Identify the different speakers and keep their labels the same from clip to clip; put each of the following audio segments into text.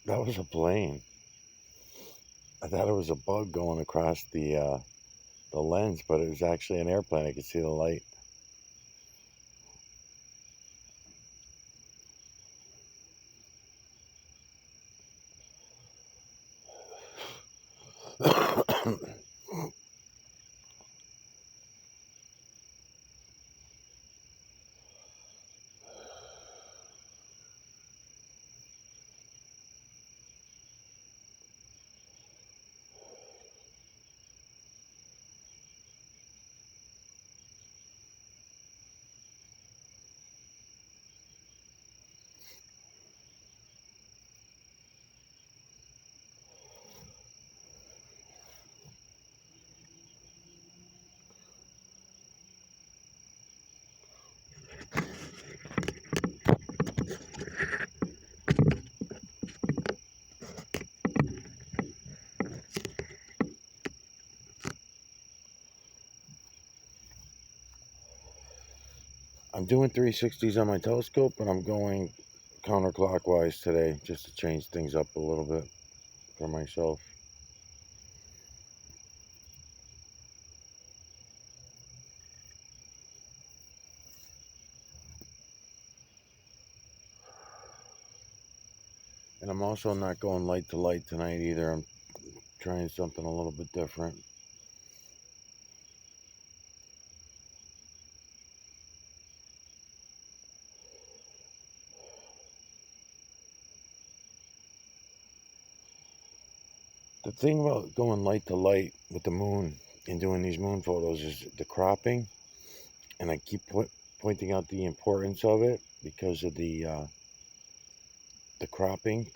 Speaker 1: That was a plane. I thought it was a bug going across the lens, but it was actually an airplane. I could see the light. I'm doing 360s on my telescope, and I'm going counterclockwise today just to change things up a little bit for myself. And I'm also not going light to light tonight either. I'm trying something a little bit different. The thing about going light to light with the moon and doing these moon photos is the cropping, and I keep pointing out the importance of it because of the cropping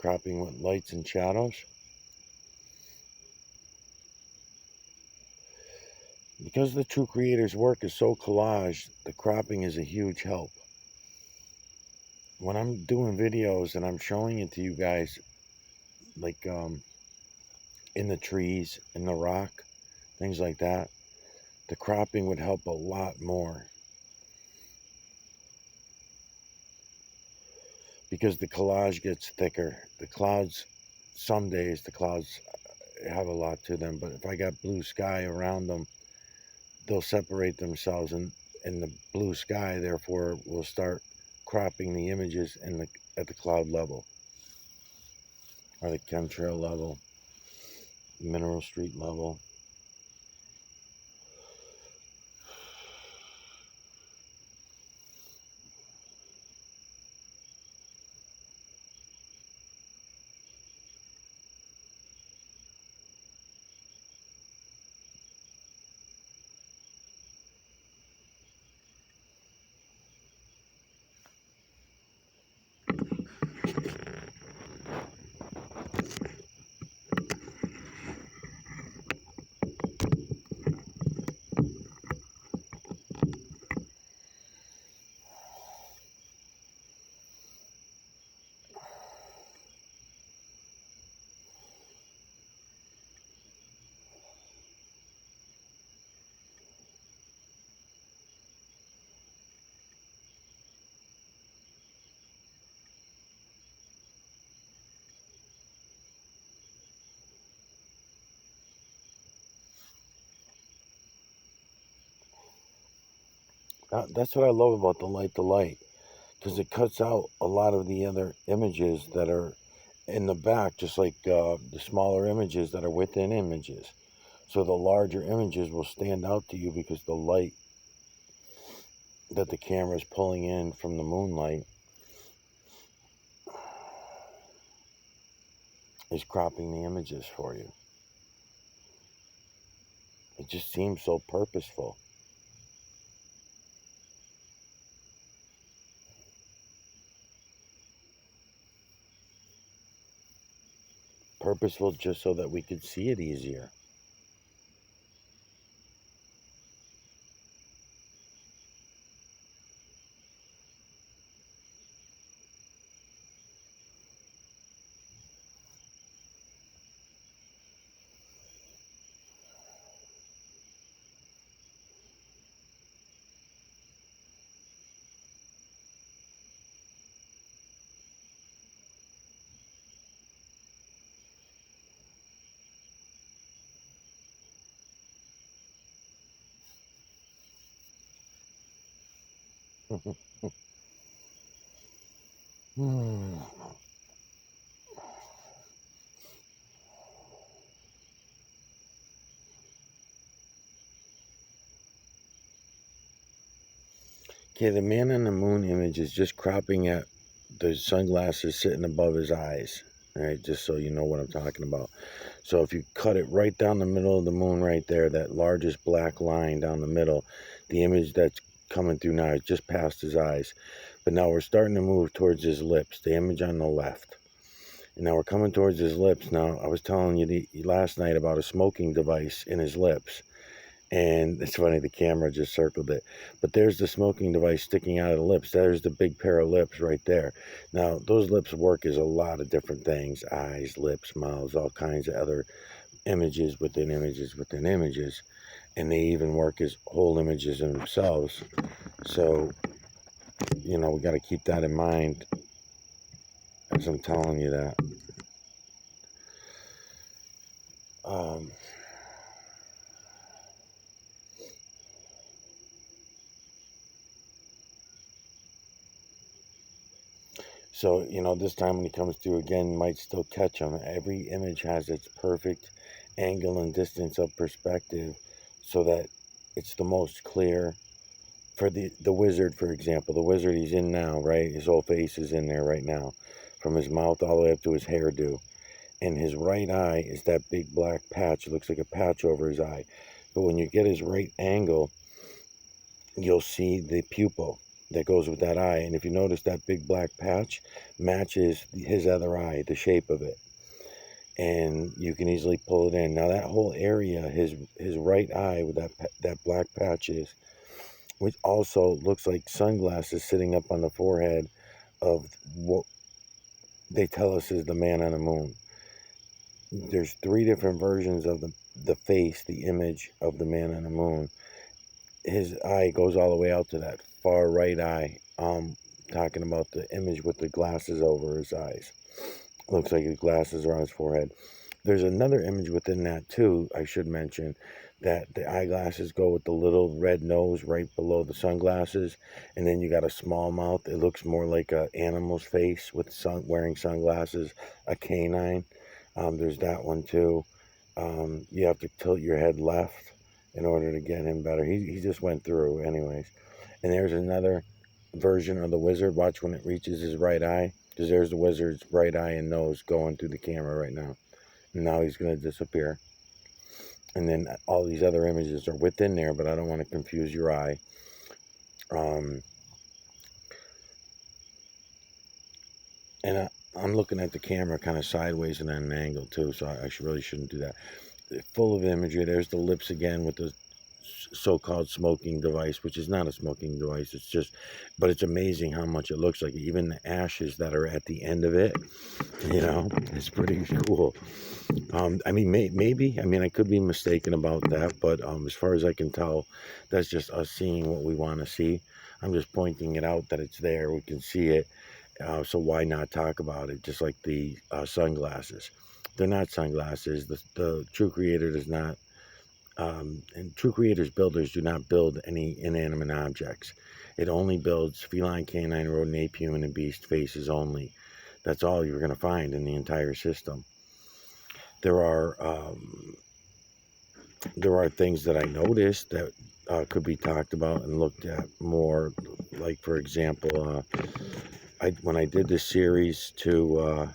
Speaker 1: with lights and shadows. Because the True Creator's work is so collage, the cropping is a huge help. When I'm doing videos and I'm showing it to you guys, like in the trees, in the rock, things like that, the cropping would help a lot more because the collage gets thicker. The clouds, some days the clouds have a lot to them, but if I got blue sky around them, they'll separate themselves in the blue sky, therefore will start cropping the images at the cloud level or the chemtrail level, mineral street level. That's what I love about the light to light because it cuts out a lot of the other images that are in the back, just like the smaller images that are within images. So the larger images will stand out to you because the light that the camera is pulling in from the moonlight is cropping the images for you. It just seems so purposeful. Purposeful just so that we could see it easier. Okay, the man on the moon image is just cropping at the sunglasses sitting above his eyes. All right, just so you know what I'm talking about. So if you cut it right down the middle of the moon right there, that largest black line down the middle, the image that's coming through now is just past his eyes. But now we're starting to move towards his lips, the image on the left. And now we're coming towards his lips. Now, I was telling you last night about a smoking device in his lips. And it's funny, the camera just circled it. But there's the smoking device sticking out of the lips. There's the big pair of lips right there. Now, those lips work as a lot of different things. Eyes, lips, mouths, all kinds of other images within images within images. And they even work as whole images in themselves. So, we got to keep that in mind as I'm telling you that. So, this time when he comes through again, you might still catch him. Every image has its perfect angle and distance of perspective so that it's the most clear. For the wizard, for example, the wizard he's in now, right? His whole face is in there right now, from his mouth all the way up to his hairdo. And his right eye is that big black patch. It looks like a patch over his eye. But when you get his right angle, you'll see the pupil that goes with that eye. And if you notice, that big black patch matches his other eye, the shape of it. And you can easily pull it in. Now that whole area, his right eye with that black patch is, which also looks like sunglasses sitting up on the forehead of what they tell us is the man on the moon. There's 3 different versions of the face, the image of the man on the moon. His eye goes all the way out to that far right eye. Talking about the image with the glasses over his eyes. Looks like his glasses are on his forehead. There's another image within that too, I should mention, that the eyeglasses go with the little red nose right below the sunglasses, and then you got a small mouth. It looks more like an animal's face with wearing sunglasses, a canine. There's that one too. You have to tilt your head left in order to get him better. He just went through anyways. And there's another version of the wizard. Watch when it reaches his right eye, because there's the wizard's right eye and nose going through the camera right now. And now he's going to disappear. And then all these other images are within there, but I don't want to confuse your eye. And I'm looking at the camera kind of sideways and at an angle too, so I really shouldn't do that. Full of imagery. There's the lips again with the so-called smoking device, which is not a smoking device. It's just, but it's amazing how much it looks like. Even the ashes that are at the end of it, it's pretty cool. I mean, maybe, I could be mistaken about that, but as far as I can tell, that's just us seeing what we want to see. I'm just pointing it out that it's there. We can see it. So why not talk about it? Just like the sunglasses. They're not sunglasses. The true creator does not, and true creators, builders do not build any inanimate objects. It only builds feline, canine, rodent, ape, human, and beast faces only. That's all you're going to find in the entire system. There are things that I noticed that could be talked about and looked at more. Like, for example, when I did this series to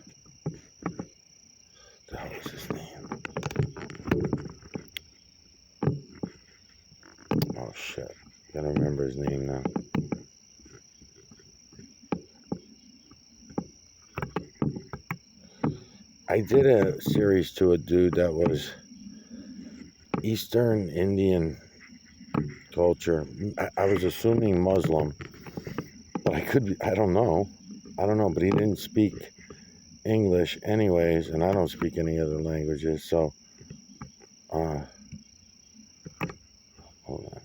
Speaker 1: the hell is his name? Oh shit! Gotta remember his name now. I did a series to a dude that was Eastern Indian culture. I was assuming Muslim, but I could be, I don't know, but he didn't speak English anyways, and I don't speak any other languages, so hold on.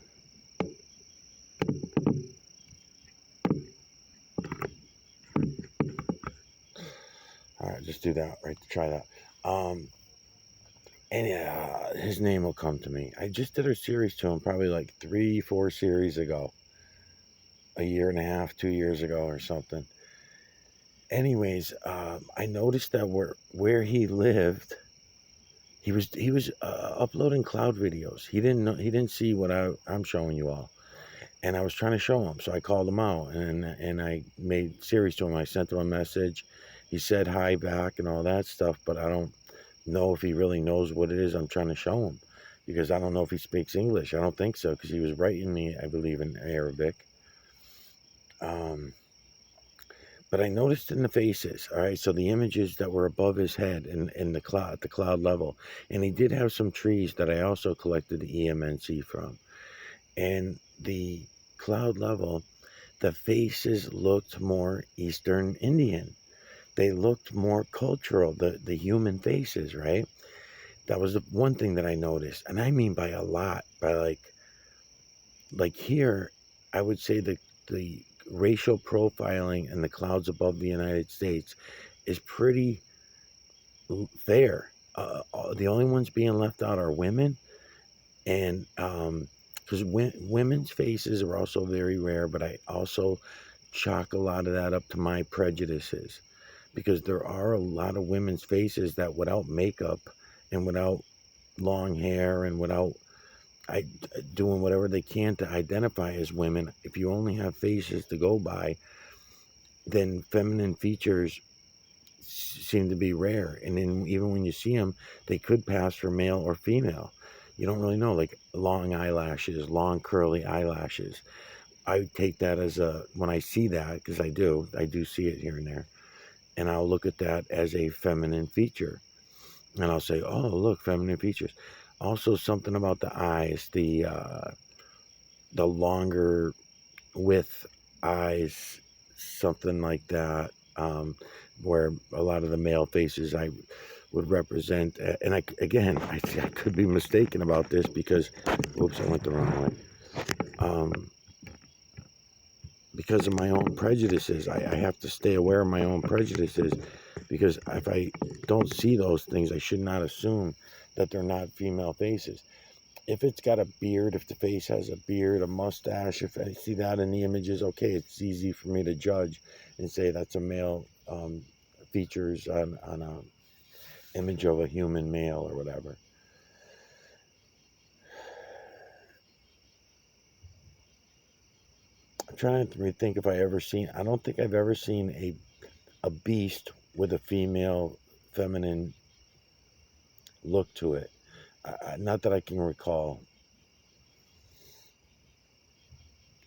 Speaker 1: All right, just do that, right? Try that. And his name will come to me. I just did a series to him probably like 3-4 series ago. a year and a half, 2 years ago or something. Anyways, I noticed that where he lived, he was uploading cloud videos. He didn't see what I'm showing you all, and I was trying to show him. So I called him out, and I made series to him. I sent him a message. He said hi back and all that stuff, but I don't know if he really knows what it is I'm trying to show him, because I don't know if he speaks English. I don't think so, because he was writing me, I believe, in Arabic. Um, but I noticed in the faces, all right, so the images that were above his head in the cloud level, and he did have some trees that I also collected the EMNC from, and the cloud level, the faces looked more Eastern Indian. They looked more cultural, the human faces, right? That was the one thing that I noticed, and I mean by a lot, by like here, I would say the racial profiling in the clouds above the United States is pretty fair. The only ones being left out are women, and because women's faces are also very rare, but I also chalk a lot of that up to my prejudices, because there are a lot of women's faces that without makeup and without long hair and without I doing whatever they can to identify as women, if you only have faces to go by, then feminine features seem to be rare. And then even when you see them, they could pass for male or female. You don't really know, like long eyelashes, long curly eyelashes. I take that as when I see that, because I do see it here and there, and I'll look at that as a feminine feature. And I'll say, oh, look, feminine features. Also, something about the eyes, the longer with eyes, something like that, where a lot of the male faces I would represent. And I could be mistaken about this because, whoops, I went the wrong way. Because of my own prejudices, I have to stay aware of my own prejudices, because if I don't see those things, I should not assume that they're not female faces. If it's got a beard, if the face has a beard, a mustache, if I see that in the images, okay, it's easy for me to judge and say that's a male, features on a image of a human male or whatever. I'm trying to think if I don't think I've ever seen a beast with a feminine look to it. Not that I can recall.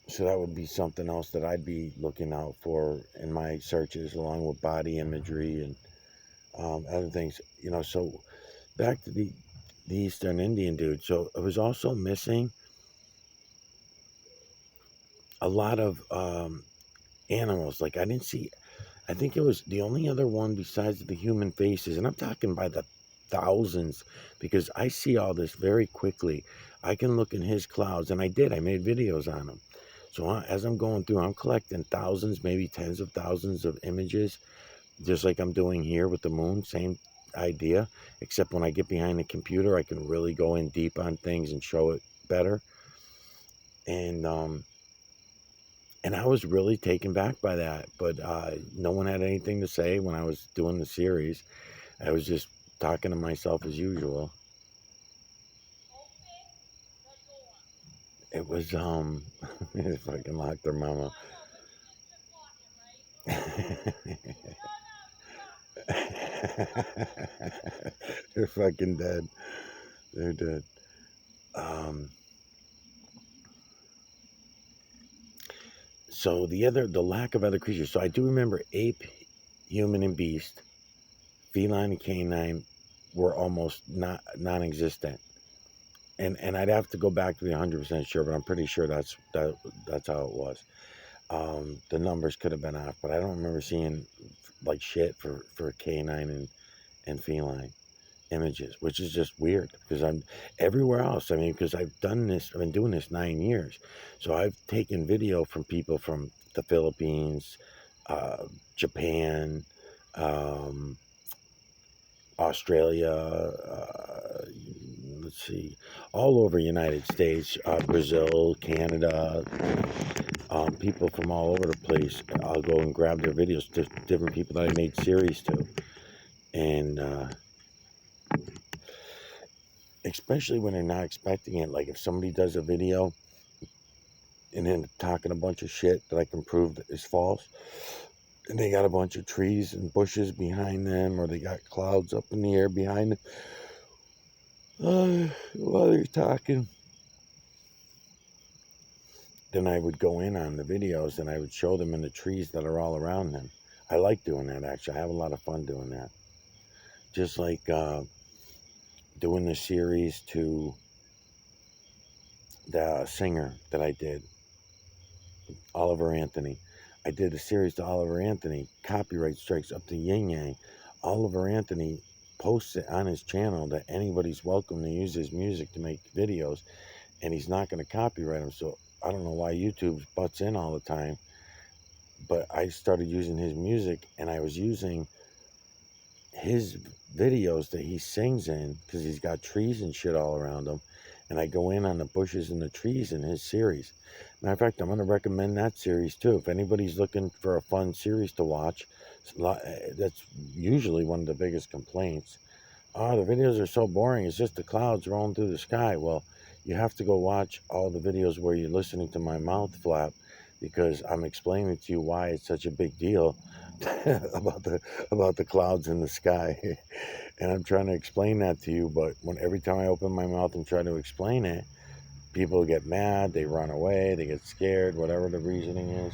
Speaker 1: So that would be something else that I'd be looking out for in my searches, along with body imagery and other things. So back to the Eastern Indian dude. So it was also missing a lot of animals. Like I didn't see. I think it was the only other one besides the human faces, and I'm talking by the thousands, because I see all this very quickly. I can look in his clouds, and I did. I made videos on them. So as I'm going through, I'm collecting thousands, maybe tens of thousands of images, just like I'm doing here with the moon. Same idea, except when I get behind the computer, I can really go in deep on things and show it better. And I was really taken back by that, but no one had anything to say when I was doing the series. I was just talking to myself as usual. It was they fucking locked their mama. They're fucking dead. They're dead. Um, so the lack of other creatures. So I do remember ape, human, and beast, feline and canine were almost not non-existent. And I'd have to go back to be 100% sure, but I'm pretty sure that's how it was. The numbers could have been off, but I don't remember seeing like shit for canine and feline images, which is just weird, because I'm everywhere else. I mean, because I've been doing this 9 years, so I've taken video from people from the Philippines, Japan, um, Australia, let's see, all over United States, Brazil, Canada, people from all over the place. I'll go and grab their videos, different people that I made series to. And especially when they're not expecting it, like if somebody does a video and then talking a bunch of shit that I can prove that is false, and they got a bunch of trees and bushes behind them, or they got clouds up in the air behind them, while they're talking, then I would go in on the videos and I would show them in the trees that are all around them. I like doing that, actually. I have a lot of fun doing that. Just like doing the series to the singer that I did, Oliver Anthony. I did a series to Oliver Anthony, copyright strikes up to yin yang. Oliver Anthony posts it on his channel that anybody's welcome to use his music to make videos, and he's not going to copyright him. So I don't know why YouTube butts in all the time, but I started using his music, and I was using his videos that he sings in because he's got trees and shit all around him, and I go in on the bushes and the trees in his series. Matter of fact, I'm going to recommend that series too. If anybody's looking for a fun series to watch, that's usually one of the biggest complaints. Oh, the videos are so boring. It's just the clouds rolling through the sky. Well, you have to go watch all the videos where you're listening to my mouth flap, because I'm explaining to you why it's such a big deal about the clouds in the sky. And I'm trying to explain that to you, but every time I open my mouth and try to explain it, people get mad, they run away, they get scared, whatever the reasoning is.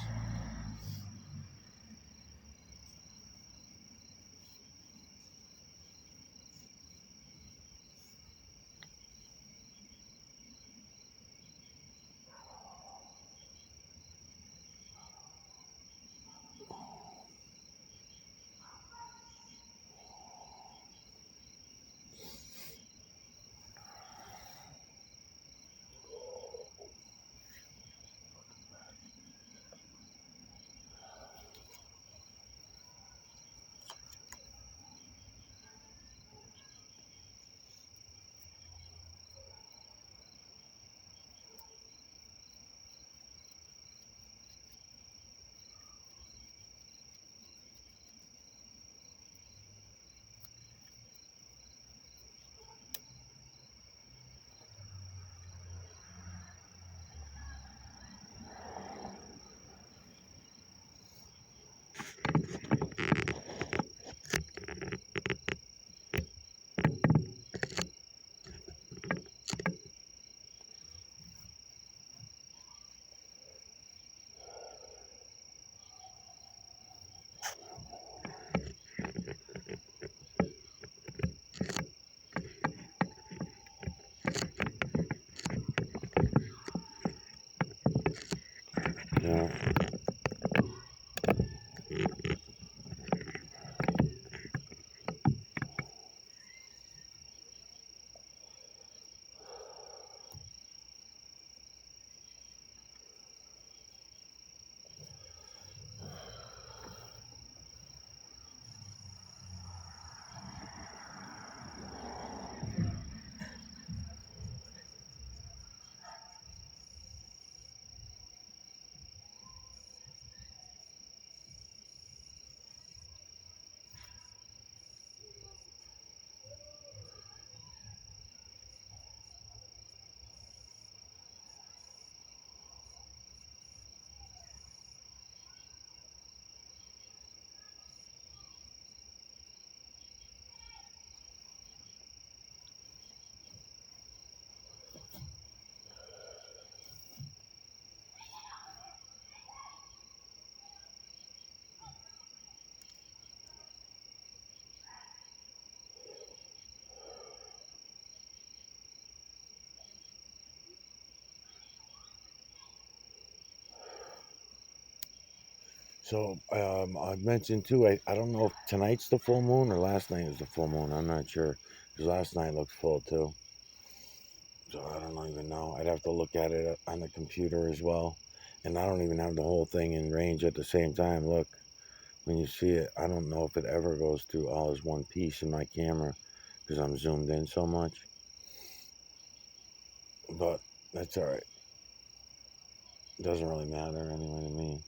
Speaker 1: Yeah. So I mentioned too, I don't know if tonight's the full moon or last night was the full moon. I'm not sure, because last night looked full too. So I don't even know. I'd have to look at it on the computer as well. And I don't even have the whole thing in range at the same time. Look, when you see it, I don't know if it ever goes through all as one piece in my camera because I'm zoomed in so much. but that's all right. Doesn't really matter anyway to me.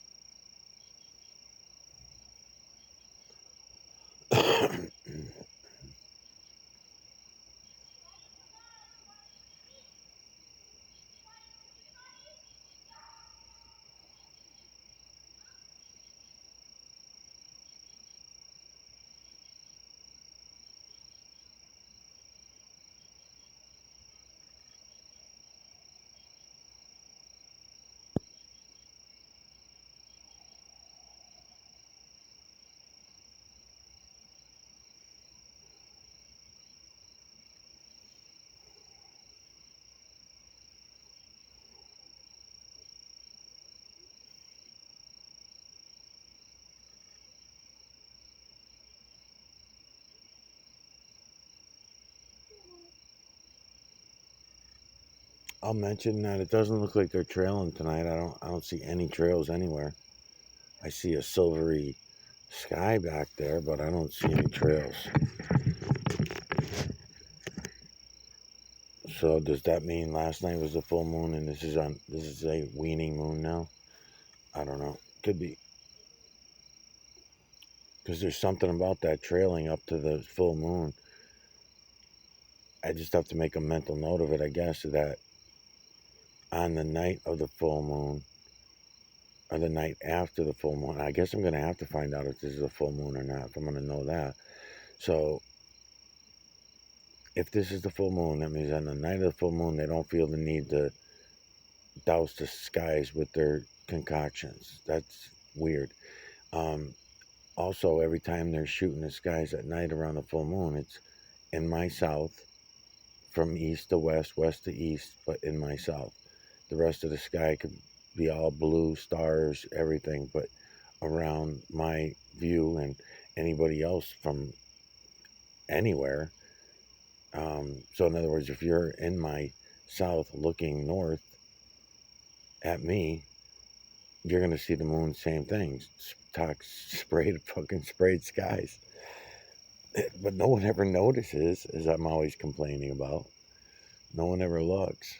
Speaker 1: I'll mention that it doesn't look like they're trailing tonight. I don't see any trails anywhere. I see a silvery sky back there, but I don't see any trails. So does that mean last night was the full moon and this is a waning moon now? I don't know. Could be because there's something about that trailing up to the full moon. I just have to make a mental note of it, I guess, that on the night of the full moon or the night after the full moon, I guess I'm going to have to find out if this is a full moon or not if I'm going to know that. So if this is the full moon, that means on the night of the full moon, they don't feel the need to douse the skies with their concoctions. That's weird. Um, Also, every time they're shooting the skies at night around the full moon, it's in my south, from east to west, west to east, but in my south. The rest of the sky could be all blue, stars, everything, but around my view and anybody else from anywhere. So, in other words, if you're in my south looking north at me, you're going to see the moon, same thing, sprayed skies. But no one ever notices, as I'm always complaining about. No one ever looks.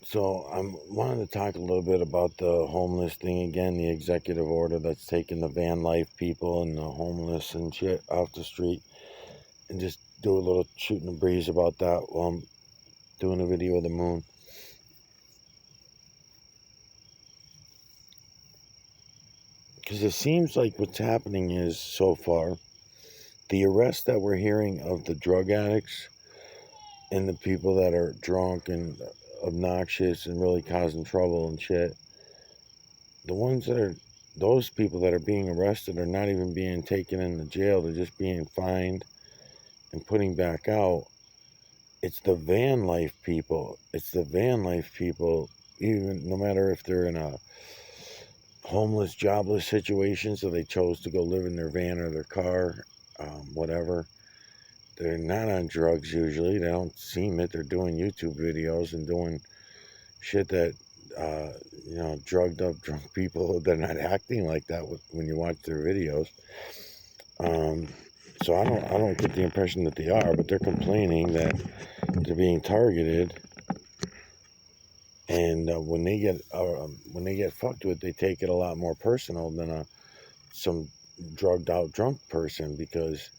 Speaker 1: So I'm wanting to talk a little bit about the homeless thing again, the executive order that's taking the van life people and the homeless and shit off the street, and just do a little shooting a breeze about that while I'm doing a video of the moon. Because it seems like what's happening is, so far, the arrests that we're hearing of the drug addicts and the people that are drunk and obnoxious and really causing trouble and shit, the ones that are those people that are being arrested are not even being taken into jail. They're just being fined and putting back out. It's the van life people. It's the van life people, even no matter if they're in a homeless, jobless situation, so they chose to go live in their van or their car, whatever. They're not on drugs usually. They don't seem it. They're doing YouTube videos and doing shit that uh, drugged up drunk people. They're not acting like that when you watch their videos. Um, so I don't get the impression that they are, but they're complaining that they're being targeted, and when they get fucked with, they take it a lot more personal than some drugged out drunk person, because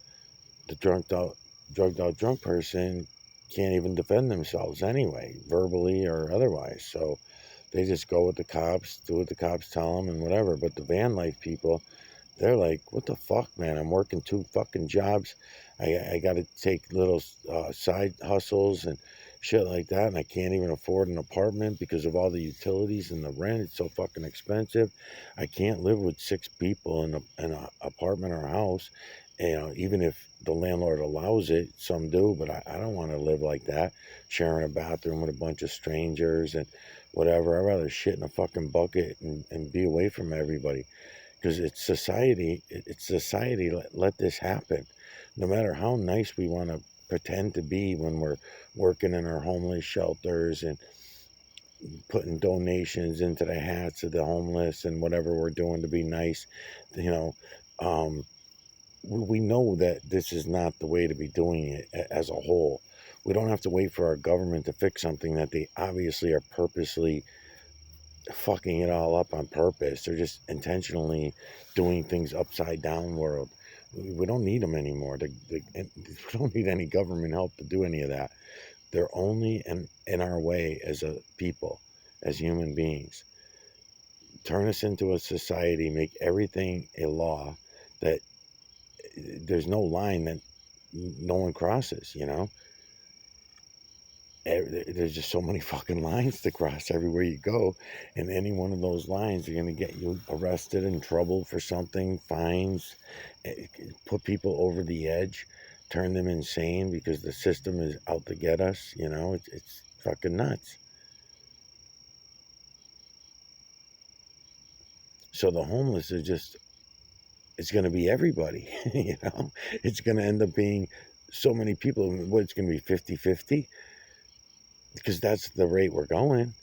Speaker 1: the drugged out drunk person can't even defend themselves anyway, verbally or otherwise. So they just go with the cops, do what the cops tell them, and whatever. But the van life people, they're like, what the fuck, man? I'm working 2 fucking jobs. I got to take little side hustles and shit like that, and I can't even afford an apartment because of all the utilities and the rent. It's so fucking expensive. I can't live with 6 people in a apartment or house. You know, even if the landlord allows it, some do, but I don't want to live like that, sharing a bathroom with a bunch of strangers and whatever. I'd rather shit in a fucking bucket and be away from everybody because it's society. It's society let this happen. No matter how nice we want to pretend to be when we're working in our homeless shelters and putting donations into the hats of the homeless and whatever we're doing to be nice, you know, um, we know that this is not the way to be doing it as a whole. We don't have to wait for our government to fix something that they obviously are purposely fucking it all up on purpose. They're just intentionally doing things upside down world. We don't need them anymore. We don't need any government help to do any of that. They're only in our way as a people, as human beings. Turn us into a society, make everything a law that there's no line that no one crosses, you know? There's just so many fucking lines to cross everywhere you go, and any one of those lines are going to get you arrested, in trouble for something, fines, put people over the edge, turn them insane because the system is out to get us. You know, it's fucking nuts. So the homeless are just, it's going to be everybody. You know, it's going to end up being so many people. What, it's going to be 50-50 because that's the rate we're going.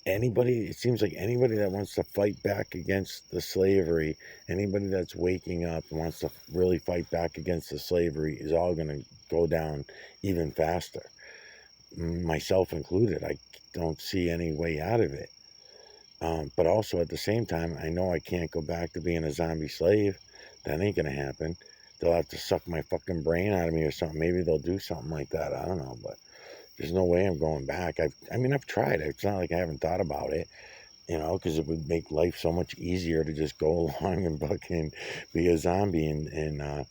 Speaker 1: Anybody, it seems like anybody that wants to fight back against the slavery, anybody that's waking up and wants to really fight back against the slavery is all going to go down even faster, myself included. I don't see any way out of it. But also at the same time, I know I can't go back to being a zombie slave. That ain't going to happen. They'll have to suck my fucking brain out of me or something. Maybe they'll do something like that. I don't know, but there's no way I'm going back. I mean, I've tried. It's not like I haven't thought about it, you know, because it would make life so much easier to just go along and fucking be a zombie and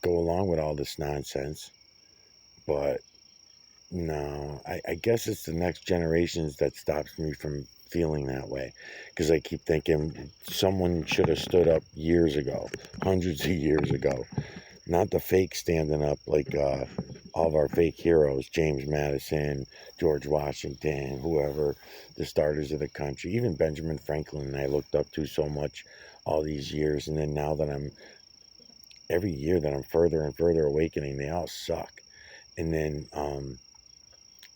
Speaker 1: go along with all this nonsense. But no, I guess it's the next generations that stops me from feeling that way, because I keep thinking someone should have stood up years ago, hundreds of years ago, not the fake standing up like all of our fake heroes, James Madison, George Washington, whoever, the starters of the country, even Benjamin Franklin, I looked up to so much all these years. And then now that every year that I'm further and further awakening, they all suck. And then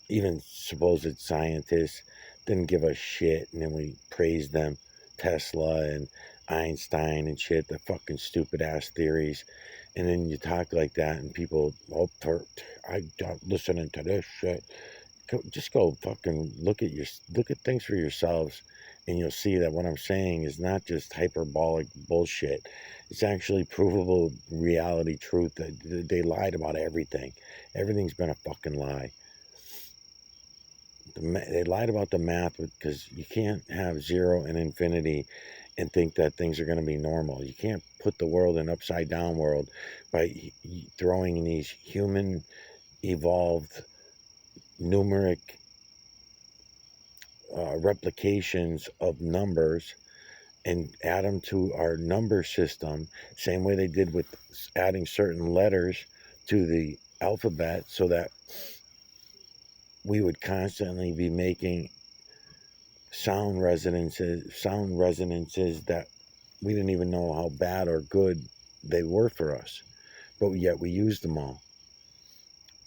Speaker 1: even supposed scientists didn't give a shit, and then we praised them, Tesla and Einstein and shit, the fucking stupid ass theories. And then you talk like that, and people, oh, I'm listening to this shit. Just go fucking look at things for yourselves, and you'll see that what I'm saying is not just hyperbolic bullshit. It's actually provable reality truth that they lied about everything. Everything's been a fucking lie. They lied about the math because you can't have 0 and infinity and think that things are going to be normal. You can't put the world in upside down world by throwing these human evolved numeric replications of numbers and add them to our number system, same way they did with adding certain letters to the alphabet, so that we would constantly be making sound resonances that we didn't even know how bad or good they were for us, but yet we used them all.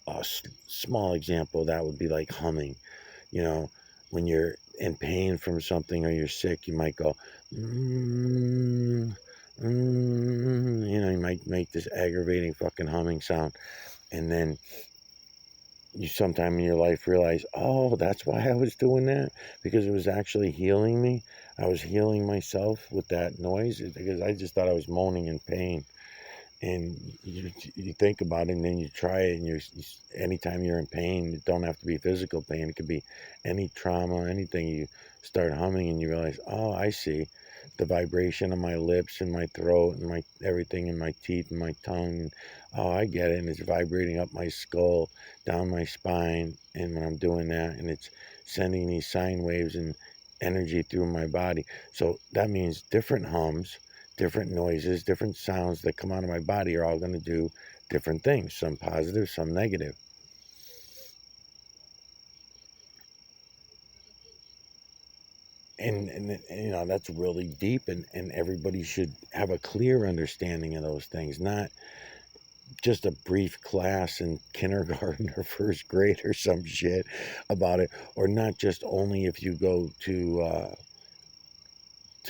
Speaker 1: A small example that would be like humming. You know, when you're in pain from something or you're sick, you might go, you know, you might make this aggravating fucking humming sound, and then you sometime in your life realize, oh, that's why I was doing that, because it was actually healing me. I was healing myself with that noise because I just thought I was moaning in pain. And you think about it, and then you try it, and anytime you're in pain, it don't have to be physical pain. It could be any trauma, anything. You start humming, and you realize, oh, I see. the vibration of my lips and my throat and my everything in my teeth and my tongue. Oh, I get it. And it's vibrating up my skull, down my spine. And when I'm doing that, and it's sending these sine waves and energy through my body. So that means different hums, different noises, different sounds that come out of my body are all going to do different things, some positive, some negative. And you know, that's really deep, and everybody should have a clear understanding of those things, not just a brief class in kindergarten or first grade or some shit about it, or not just only if you go to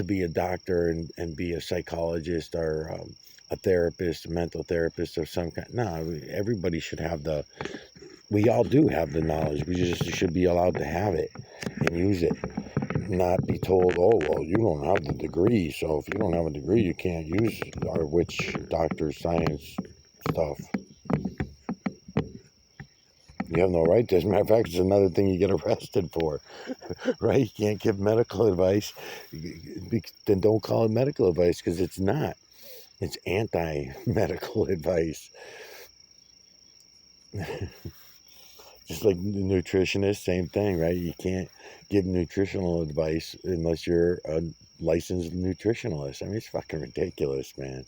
Speaker 1: be a doctor and be a psychologist or a therapist, a mental therapist of some kind. No, everybody should have the, we all do have the knowledge. We just should be allowed to have it and use it, not be told, oh, well, you don't have the degree, so if you don't have a degree, you can't use our witch doctor science stuff. You have no right to. As a matter of fact, it's another thing you get arrested for, right? You can't give medical advice. Then don't call it medical advice, because it's not. It's anti-medical advice. Just like the nutritionist, same thing, right? You can't give nutritional advice unless you're a licensed nutritionalist. I mean, it's fucking ridiculous, man.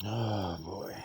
Speaker 1: Oh boy.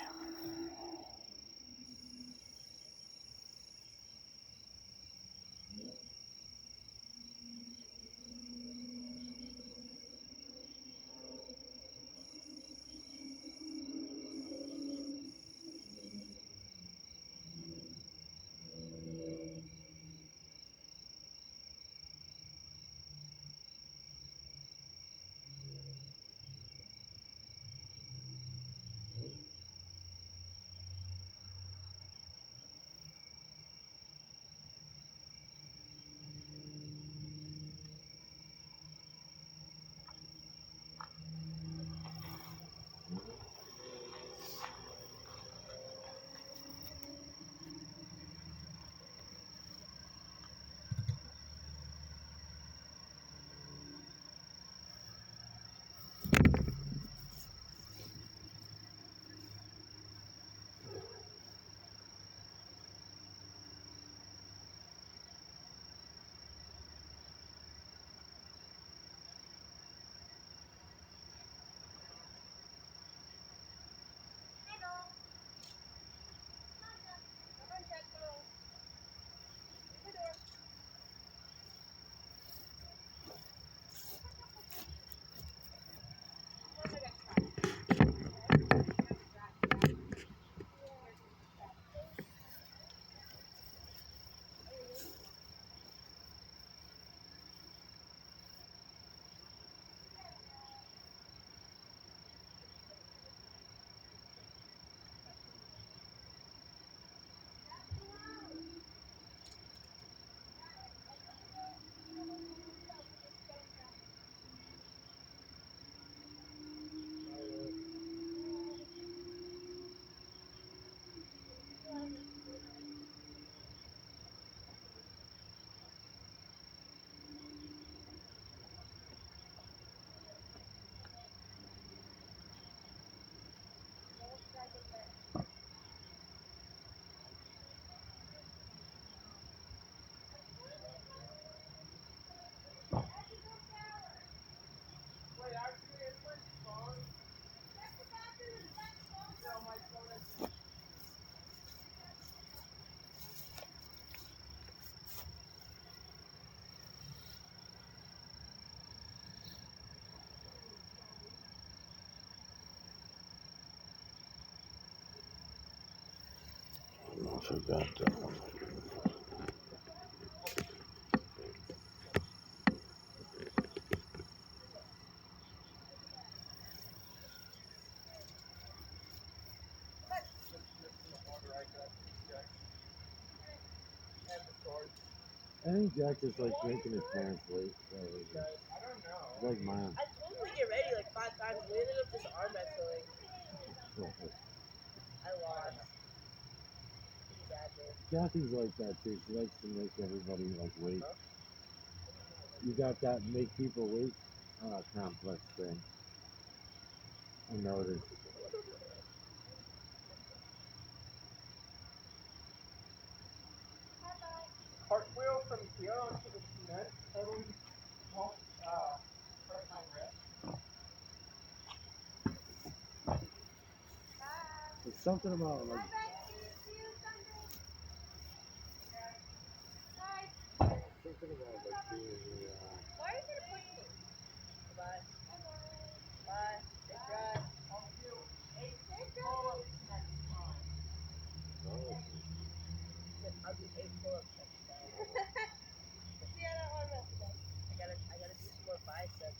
Speaker 1: I forgot that one. I think Jack just likes making his parents wait. He's like mine.
Speaker 2: I told him to get ready like 5 times. We ended up just arm wrestling. I lost. Pretty badly.
Speaker 1: Kathy's like that too. She likes to make everybody like wait. You got that make people wait complex thing. I noticed.
Speaker 3: Cartwheel from here onto the cement totally won't hurt my wrist.
Speaker 1: It's something about like. Something about like being the.
Speaker 2: Why are you gonna push me? Bye. Bye. Safe drive.
Speaker 3: Hey, pull-ups next time.
Speaker 2: I'll do 8 pull-ups next time. Let's see how that arm wrestle goes. I gotta do some more biceps.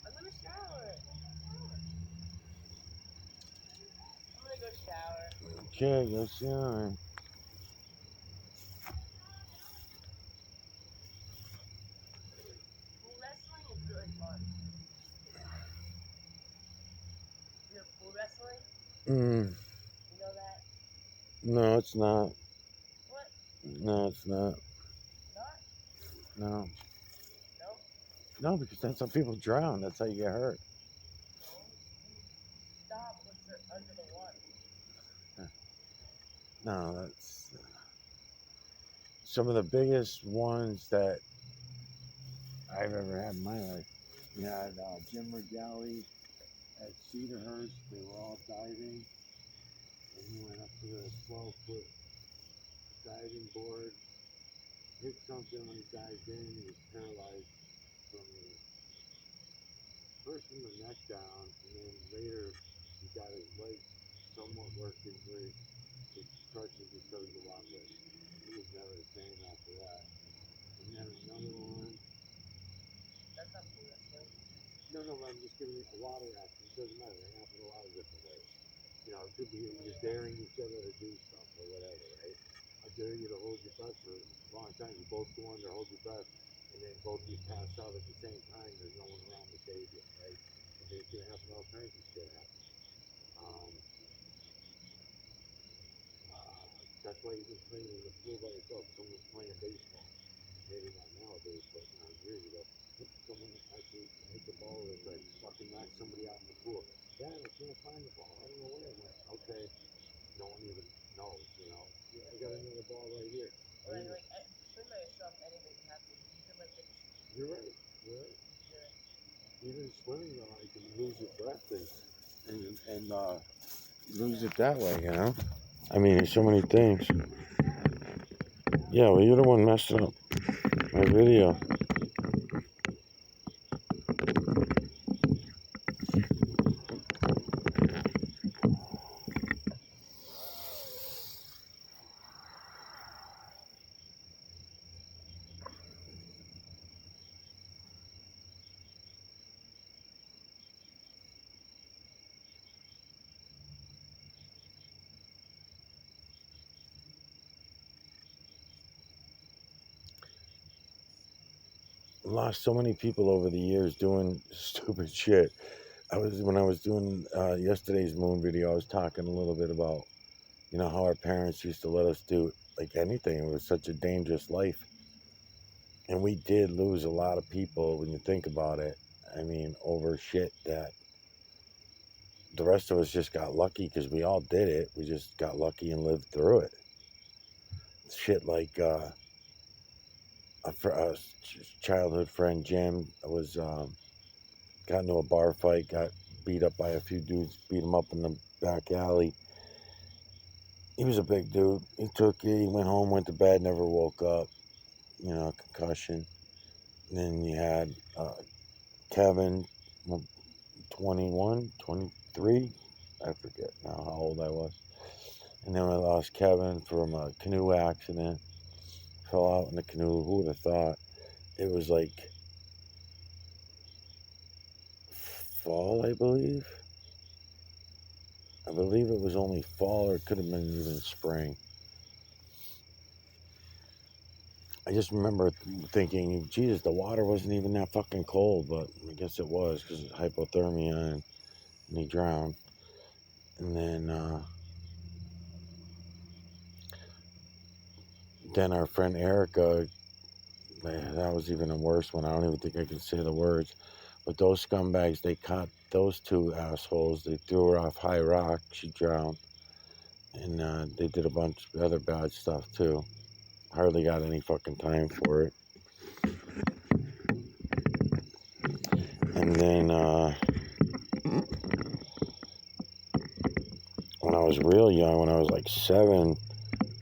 Speaker 2: I'm gonna shower. I'm gonna go shower.
Speaker 1: Okay, go shower.
Speaker 2: Pool wrestling is really fun. You know pool wrestling? You know that?
Speaker 1: No, it's not.
Speaker 2: What?
Speaker 1: No, it's not.
Speaker 2: Not?
Speaker 1: No.
Speaker 2: No?
Speaker 1: No, because that's how people drown. That's how you get hurt.
Speaker 2: No. You stop once you're under the water.
Speaker 1: No, that's some of the biggest ones that I've ever had in my life. We had Jim Regali at Cedarhurst. They were all diving, and he went up to the 12-foot diving board, hit something when he dived in. He was paralyzed from first from the neck down, and then later he got his legs somewhat working where his crutches he started to walk with. He was never the same after that. And then another one.
Speaker 2: That's not pool wrestling.
Speaker 1: No, but I'm just giving you a water accident. It doesn't matter. It happens a lot of different ways. You know, it could be you're daring each other to do stuff or whatever, right? I dare you to hold your breath for a long time. You both go under, hold your breath, and then both of you pass out at the same time. There's no one around to save you, right? And then it's gonna happen. All kinds of shit happen. Um, that's why you can play in the pool by yourself. Someone's playing baseball. Maybe not nowadays, but years ago, someone actually hit the ball with like fucking knocked somebody out in the pool. Dad, I can't find the ball. I don't know where it went. Okay, no one even knows. You know, yeah, I got another ball right here.
Speaker 2: Or like swim by yourself, anything can happen. You can like get.
Speaker 1: You're right. You're right.
Speaker 2: Yeah.
Speaker 1: Even swimming, though, you can lose your breath and lose it that way. You know. I mean, there's so many things. Yeah, well, you're the one messing up my video. Lost so many people over the years doing stupid shit. When I was doing yesterday's moon video, I was talking a little bit about how our parents used to let us do like anything. It was such a dangerous life, and we did lose a lot of people when you think about it. I mean, over shit that the rest of us just got lucky because we all did it. We just got lucky and lived through it. Shit like a childhood friend Jim was got into a bar fight, got beat up by a few dudes, beat him up in the back alley. He was a big dude. He took it, he went home, went to bed, never woke up, concussion. And then you had Kevin, 21, 23, I forget now how old I was. And then I lost Kevin from a canoe accident. Fell out in the canoe. Who would have thought? It was like fall, I believe. I believe it was only fall, or it could have been even spring. I just remember thinking, Jesus, the water wasn't even that fucking cold, but I guess it was because of hypothermia, and he drowned. And then our friend Erica, that was even a worse one. I don't even think I can say the words. But those scumbags, they caught those two assholes. They threw her off High Rock. She drowned. And they did a bunch of other bad stuff too. Hardly got any fucking time for it. And then when I was real young, when I was like 7,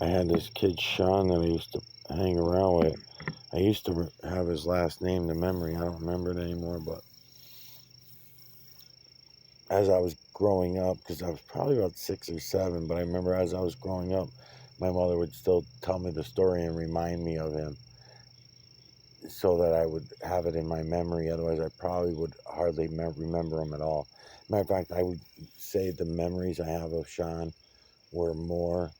Speaker 1: I had this kid Sean that I used to hang around with. I used to have his last name to memory. I don't remember it anymore, but as I was growing up, because I was probably about 6 or 7, but I remember as I was growing up, my mother would still tell me the story and remind me of him so that I would have it in my memory. Otherwise, I probably would hardly remember him at all. Matter of fact, I would say the memories I have of Sean were more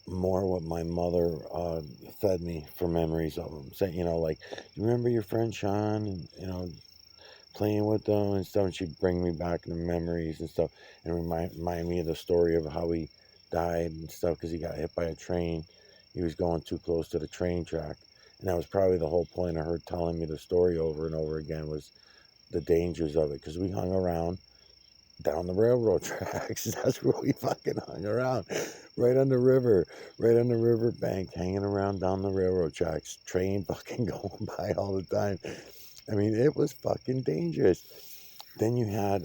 Speaker 1: what my mother fed me for memories of him. Saying, like, you remember your friend Sean? And, playing with them and stuff. And she'd bring me back the memories and stuff, and remind me of the story of how he died and stuff because he got hit by a train. He was going too close to the train track. And that was probably the whole point of her telling me the story over and over again, was the dangers of it, because we hung around down the railroad tracks. That's where we fucking hung around, right on the river, right on the river bank, hanging around down the railroad tracks. Train fucking going by all the time. I mean, it was fucking dangerous. Then you had,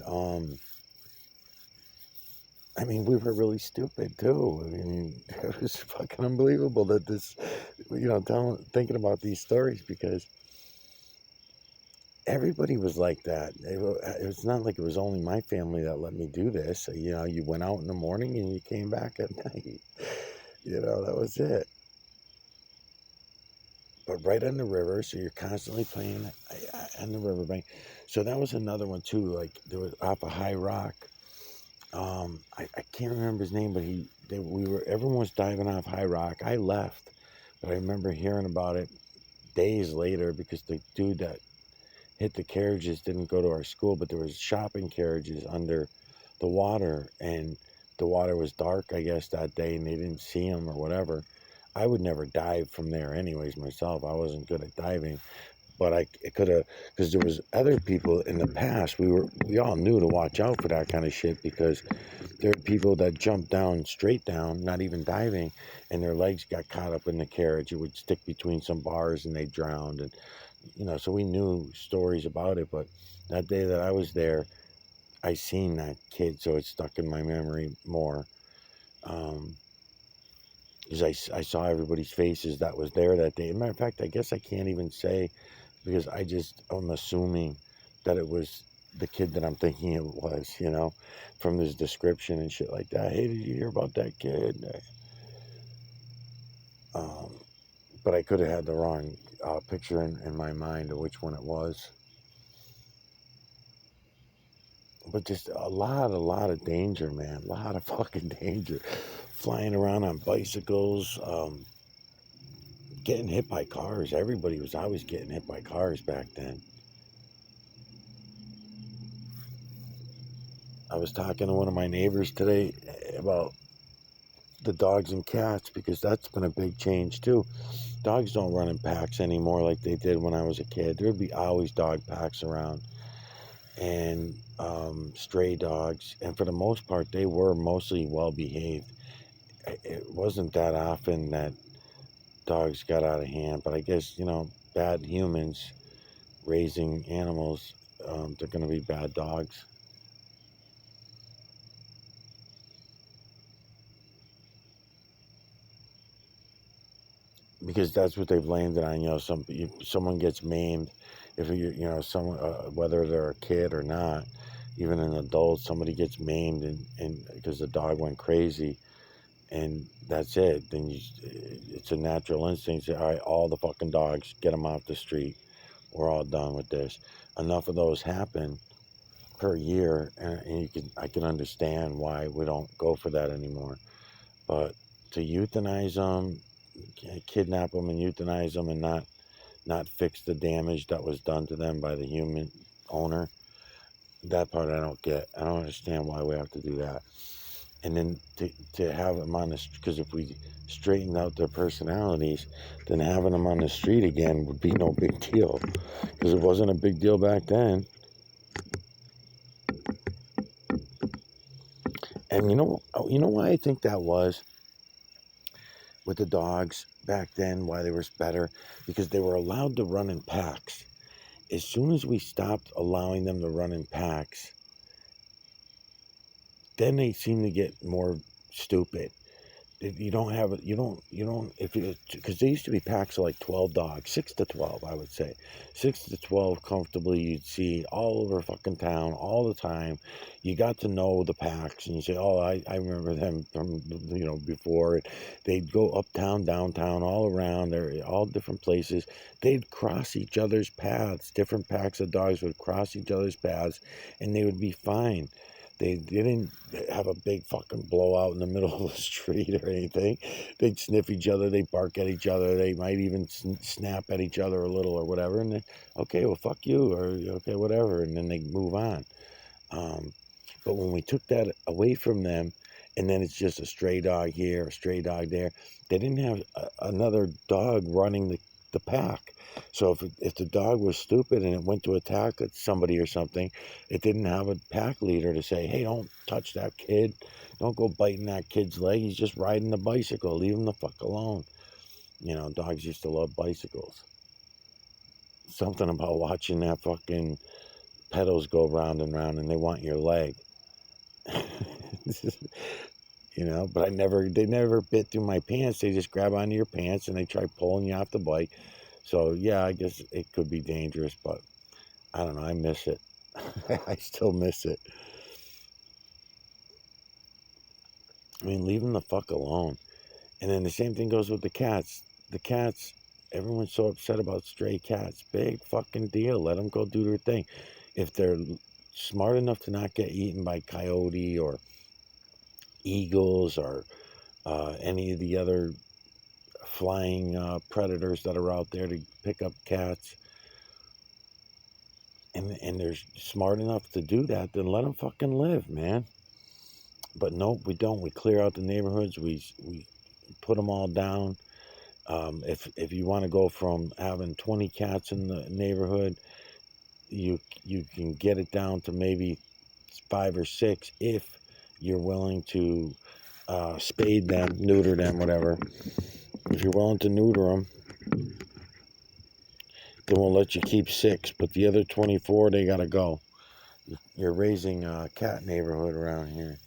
Speaker 1: we were really stupid too. I mean, it was fucking unbelievable that this, thinking about these stories, because everybody was like that. It's not like it was only my family that let me do this. You went out in the morning and you came back at night. That was it. But right on the river, so you're constantly playing on the riverbank. So that was another one too. Like, there was off a High Rock. I can't remember his name, but everyone was diving off High Rock. I left, but I remember hearing about it days later, because the dude that hit the carriages didn't go to our school, but there was shopping carriages under the water, and the water was dark, I guess, that day, and they didn't see him or whatever. I would never dive from there anyways myself. I wasn't good at diving, but I could have, because there was other people in the past. We all knew to watch out for that kind of shit, because there are people that jumped down, straight down, not even diving, and their legs got caught up in the carriage. It would stick between some bars and they drowned. And so we knew stories about it. But that day that I was there, I seen that kid, so it stuck in my memory more. Because I saw everybody's faces that was there that day. As a matter of fact, I guess I can't even say, because I'm assuming that it was the kid that I'm thinking it was, from this description and shit like that. Hey, did you hear about that kid? But I could have had the wrong picture in my mind of which one it was. But just a lot of danger, man. A lot of fucking danger. Flying around on bicycles, getting hit by cars. Everybody was always getting hit by cars back then. I was talking to one of my neighbors today about the dogs and cats, because that's been a big change too. Dogs don't run in packs anymore like they did when I was a kid. There would be always dog packs around, and stray dogs, and for the most part they were mostly well behaved. It wasn't that often that dogs got out of hand, but I guess, bad humans raising animals, they're going to be bad dogs. Because that's what they've landed on. Someone gets maimed, if someone, whether they're a kid or not, even an adult, somebody gets maimed, and because the dog went crazy, and that's it. Then it's a natural instinct. Say, all right, all the fucking dogs, get them off the street. We're all done with this. Enough of those happen per year, and I can understand why we don't go for that anymore. But to euthanize them, kidnap them and euthanize them, and not fix the damage that was done to them by the human owner, that part I don't get. I don't understand why we have to do that. And then to have them on the street, because if we straightened out their personalities, then having them on the street again would be no big deal, because it wasn't a big deal back then. And you know why I think that was with the dogs back then, why they were better, because they were allowed to run in packs. As soon as we stopped allowing them to run in packs, then they seem to get more stupid. You don't have it. You don't if you because there used to be packs of like 12 dogs, 6 to 12, I would say, 6 to 12 comfortably. You'd see all over fucking town all the time. You got to know the packs, and you say, "Oh, I remember them from before." They'd go uptown, downtown, all around. They're all different places. They'd cross each other's paths. Different packs of dogs would cross each other's paths, and they would be fine. They didn't have a big fucking blowout in the middle of the street or anything. They'd sniff each other. They'd bark at each other. They might even snap at each other a little or whatever. And then, okay, well, fuck you, or okay, whatever. And then they move on. But when we took that away from them, and then it's just a stray dog here, a stray dog there, they didn't have another dog running the pack. So if the dog was stupid and it went to attack somebody or something, it didn't have a pack leader to say, "Hey, don't touch that kid. Don't go biting that kid's leg. He's just riding the bicycle. Leave him the fuck alone." Dogs used to love bicycles. Something about watching that fucking pedals go round and round, and they want your leg. But they never bit through my pants. They just grab onto your pants and they try pulling you off the bike. So yeah, I guess it could be dangerous, but I don't know. I miss it. I still miss it. I mean, leave them the fuck alone. And then the same thing goes with the cats. The cats, everyone's so upset about stray cats. Big fucking deal. Let them go do their thing. If they're smart enough to not get eaten by coyote or eagles or any of the other flying predators that are out there to pick up cats, and they're smart enough to do that, then let them fucking live, man. But nope, we don't. We clear out the neighborhoods. We put them all down. If you want to go from having 20 cats in the neighborhood, you can get it down to maybe 5 or 6 if you're willing to spade them, neuter them, whatever. If you're willing to neuter them, then we'll let you keep 6. But the other 24, they gotta go. You're raising a cat neighborhood around here.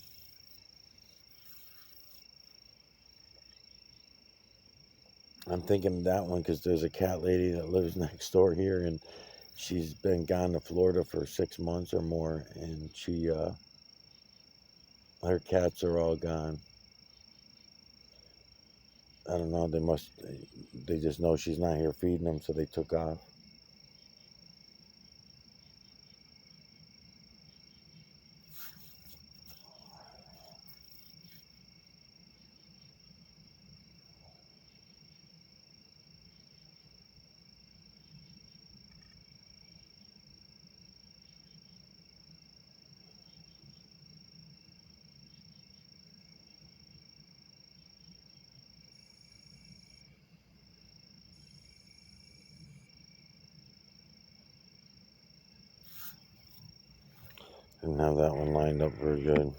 Speaker 1: I'm thinking of that one because there's a cat lady that lives next door here, and she's been gone to Florida for 6 months or more, and her cats are all gone. I don't know. They just know she's not here feeding them, so they took off. Didn't have that one lined up very good.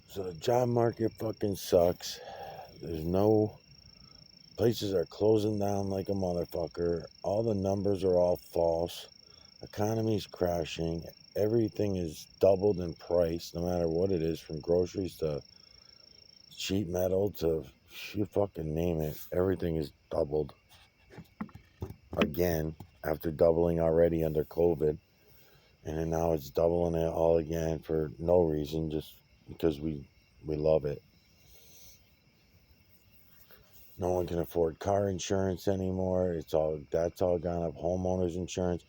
Speaker 1: So the job market fucking sucks. There's no places are closing down like a motherfucker. All the numbers are all false. Economy's crashing. Everything is doubled in price, no matter what it is, from groceries to sheet metal to you fucking name it. Everything is doubled again after doubling already under COVID. And then now it's doubling it all again for no reason, just because we love it. No one can afford car insurance anymore. That's all gone up. Homeowners insurance.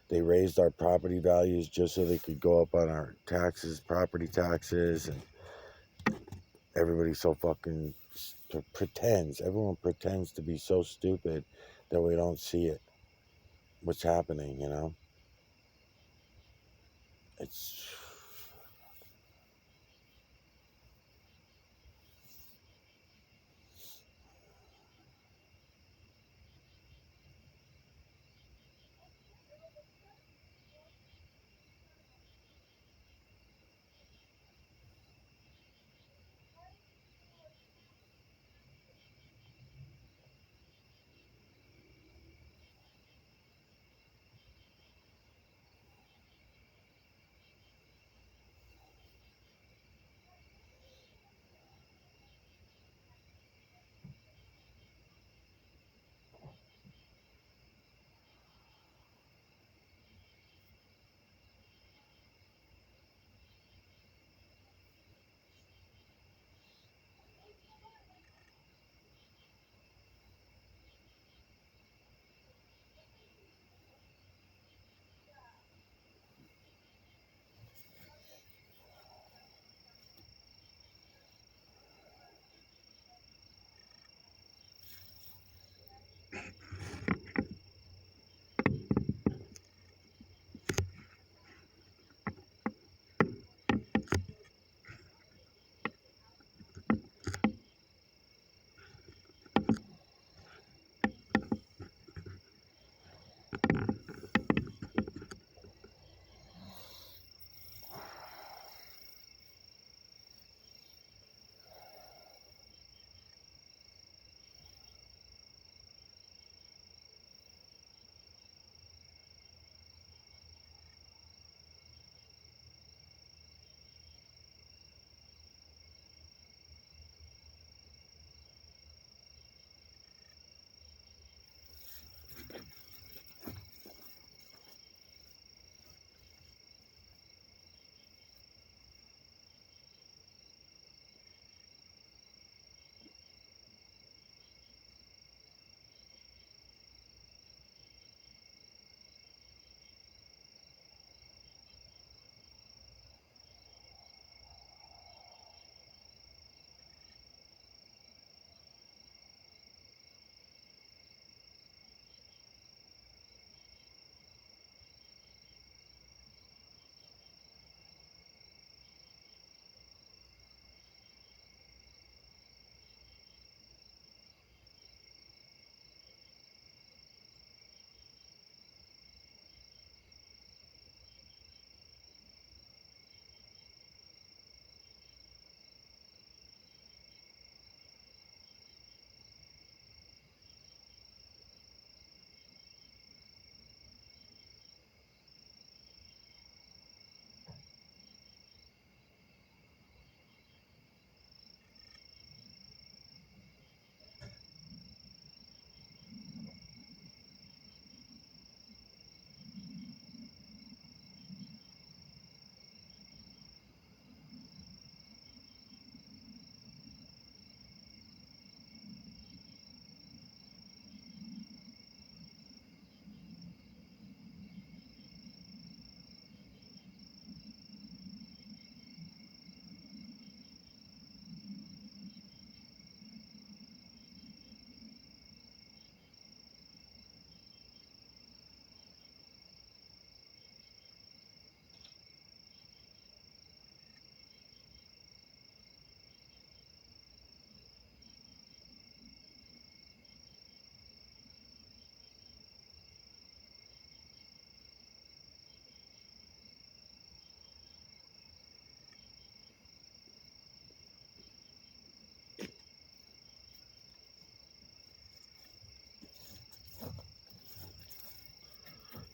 Speaker 1: They raised our property values just so they could go up on our taxes, property taxes, and everybody so fucking pretends. Everyone pretends to be so stupid that we don't see it. What's happening, you know? It's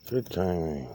Speaker 1: good timing.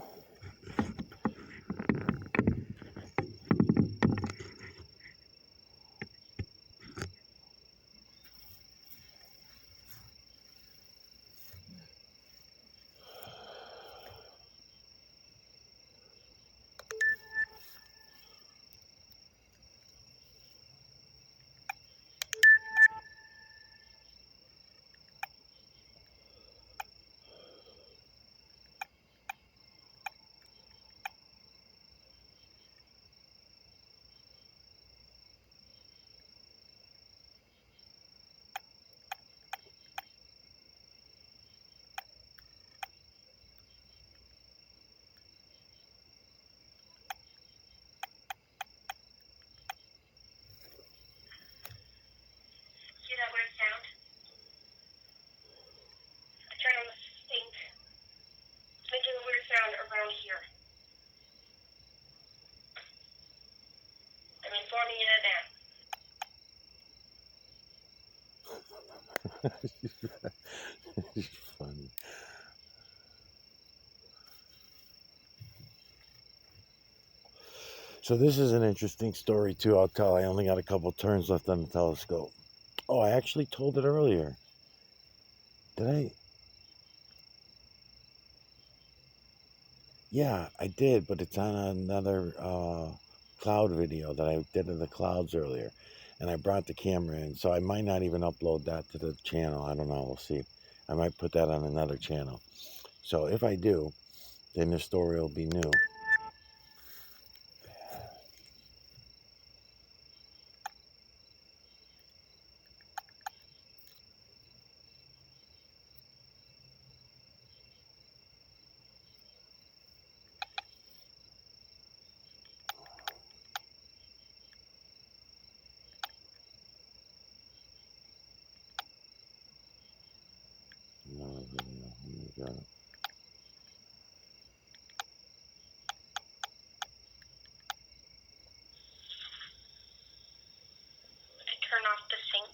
Speaker 2: forming in a dam.
Speaker 1: It's funny. So this is an interesting story too. I'll tell. I only got a couple turns left on the telescope. Oh, I actually told it earlier. Did I? Yeah, I did, but it's on another cloud video that I did of the clouds earlier, and I brought the camera in, so I might not even upload that to the channel. I don't know. We'll see. I might put that on another channel. So if I do, then the story will be new. Another video. Oh my God.
Speaker 2: I turn off the sink.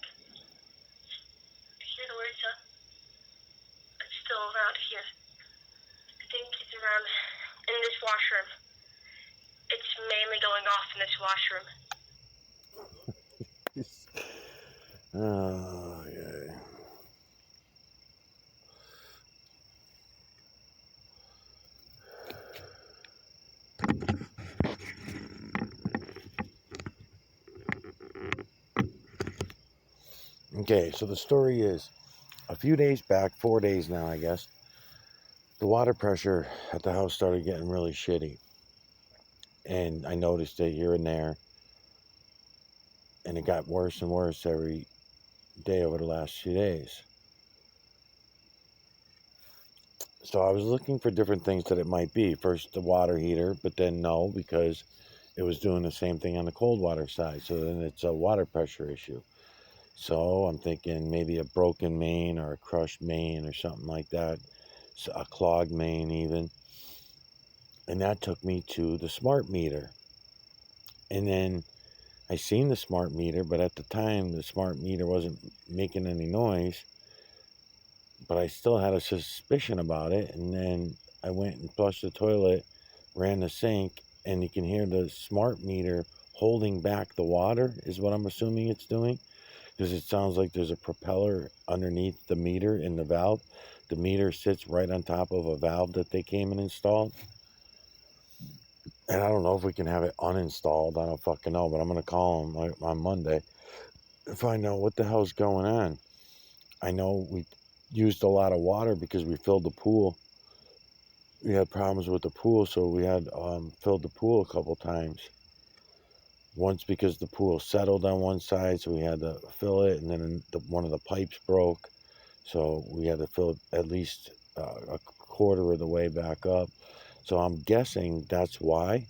Speaker 2: Hear the words, huh? It's still around here. I think it's around in this washroom. It's mainly going off in this washroom.
Speaker 1: Oh, yeah. Okay, so the story is a few days back, 4 days now, I guess, the water pressure at the house started getting really shitty. And I noticed it here and there, and it got worse and worse every day over the last few days. So I was looking for different things that it might be. First, the water heater, but then no, because it was doing the same thing on the cold water side. So then it's a water pressure issue. So I'm thinking maybe a broken main or a crushed main or something like that, so a clogged main even. And that took me to the smart meter. And then I seen the smart meter, but at the time the smart meter wasn't making any noise. But I still had a suspicion about it. And then I went and flushed the toilet, ran the sink, and you can hear the smart meter holding back the water, is what I'm assuming it's doing. Because it sounds like there's a propeller underneath the meter in the valve. The meter sits right on top of a valve that they came and installed. And I don't know if we can have it uninstalled. I don't fucking know, but I'm going to call them on Monday and find out what the hell's going on. I know we used a lot of water because we filled the pool. We had problems with the pool, so we had filled the pool a couple times. Once because the pool settled on one side, so we had to fill it, and then one of the pipes broke, so we had to fill it at least a quarter of the way back up. So I'm guessing that's why.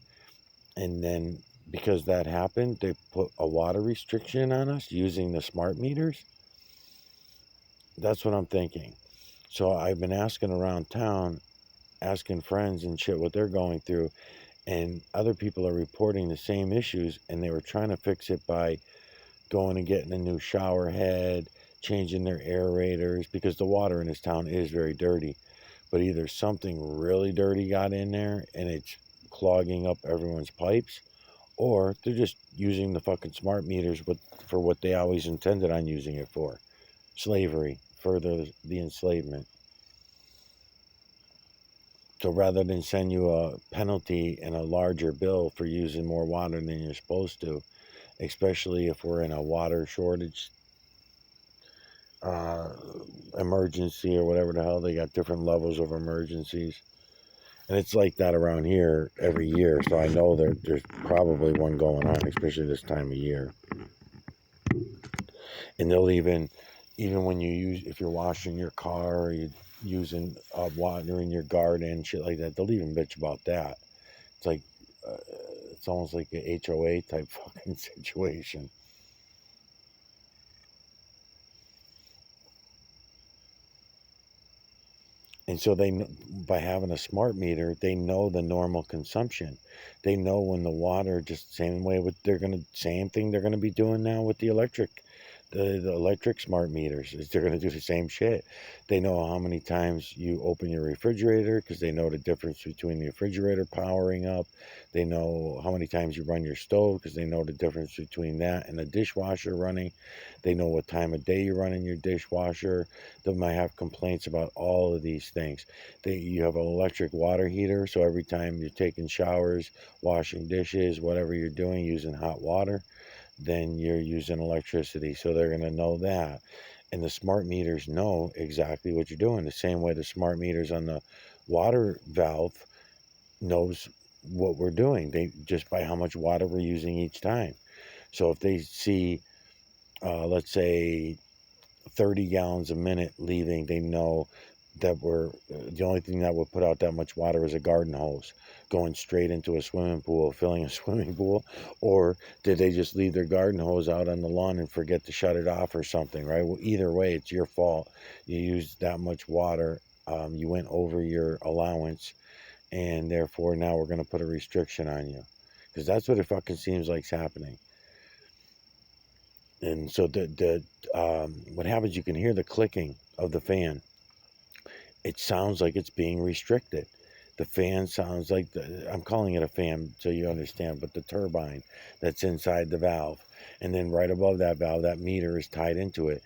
Speaker 1: And then because that happened, they put a water restriction on us using the smart meters. That's what I'm thinking. So I've been asking around town, asking friends and shit what they're going through, and other people are reporting the same issues, and they were trying to fix it by going and getting a new shower head, changing their aerators, because the water in this town is very dirty. But either something really dirty got in there and it's clogging up everyone's pipes, or they're just using the fucking smart meters for what they always intended on using it for: slavery, further the enslavement. So rather than send you a penalty and a larger bill for using more water than you're supposed to, especially if we're in a water shortage uh, emergency or whatever the hell, they got different levels of emergencies. And it's like that around here every year, so I know there's probably one going on, especially this time of year. And they'll even when if you're washing your car or you're using water in your garden, shit like that, they'll even bitch about that. It's like uh, it's almost like a HOA type fucking situation. And And so by having a smart meter, they know the normal consumption. They know when the water, just same way with same thing they're gonna be doing now with the electric. The electric smart meters is they're going to do the same shit. They know how many times you open your refrigerator because they know the difference between the refrigerator powering up. They know how many times you run your stove because they know the difference between that and the dishwasher running. They know what time of day you're running your dishwasher. They might have complaints about all of these things. You have an electric water heater, so every time you're taking showers, washing dishes, whatever you're doing, using hot water, then you're using electricity. So they're going to know that. And the smart meters know exactly what you're doing. The same way the smart meters on the water valve knows what we're doing. They just by how much water we're using each time. So if they see, let's say, 30 gallons a minute leaving, they know that the only thing that would put out that much water is a garden hose going straight into a swimming pool, filling a swimming pool. Or did they just leave their garden hose out on the lawn and forget to shut it off or something, right? Well, either way, it's your fault. You used that much water. You went over your allowance, and therefore now we're going to put a restriction on you, because that's what it fucking seems like's happening. And so what happens, you can hear the clicking of the fan. It sounds like it's being restricted. The fan sounds like I'm calling it a fan so you understand, but the turbine that's inside the valve. And then right above that valve, that meter is tied into it.